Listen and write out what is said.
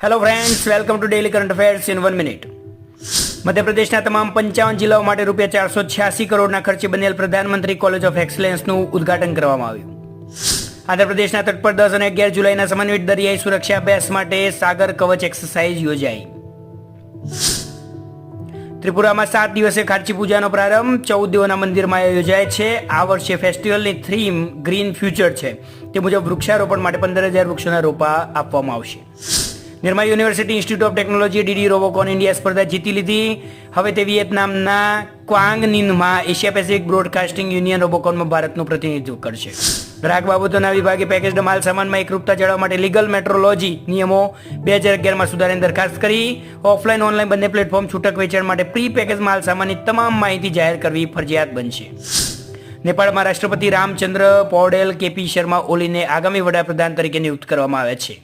Hello friends, welcome to daily current affairs in 1 minute. મધ્યપ્રદેશના તમામ 55 જિલ્લાઓ માટે ₹486 કરોડના ખર્ચે બનેલ પ્રધાનમંત્રી કોલેજ ઓફ એક્સલન્સનું ઉદ્ઘાટન કરવામાં આવ્યું. આંધ્રપ્રદેશના તટ પર 10 અને 11 જુલાઈના સમન્વિત દરિયાઈ સુરક્ષા અભ્યાસ માટે સાગર કવચ એક્સરસાઇઝ યોજાઈ. ત્રિપુરામાં 7 દિવસીય ખારચી પૂજાનો પ્રારંભ 14 દેવોના મંદિરમાં યોજાય છે. આ વર્ષે ફેસ્ટિવલની થીમ ગ્રીન ફ્યુચર છે. તે મુજબ વૃક્ષારોપણ માટે 15,000 વૃક્ષોના રોપા આપવામાં આવશે. નિર્મા યુનિવર્સિટી ઇન્સ્ટિટ્યૂટ ઓફ ટેકનોલોજીએ ડીડી રોબોકોન ઇન્ડિયા સ્પર્ધા જીતી લીધી. હવે તે વિયેતનામના ક્વાંગ નિનમાં એશિયા પેસિફિક બ્રોડકાસ્ટિંગ યુનિયન રોબોકોનમાં ભારતનું પ્રતિનિધિત્વ કરશે. ગ્રાહક બાબતોના વિભાગે પેકેજડ માલ સામાનમાં એકરૂપતા જાળવવા માટે લીગલ મેટ્રોલોજી નિયમો 2011માં સુધારાની દરખાસ્ત કરી. ઓફલાઈન ઓનલાઈન બંને પ્લેટફોર્મ છૂટક વેચાણ માટે પ્રી પેકેજ માલ સામાનની તમામ માહિતી જાહેર કરવી ફરજિયાત બનશે. નેપાળમાં રાષ્ટ્રપતિ રામચંદ્ર પૌડેલ કેપી શર્મા ઓલીને આગામી વડાપ્રધાન તરીકે નિયુક્ત કરવામાં આવ્યા છે.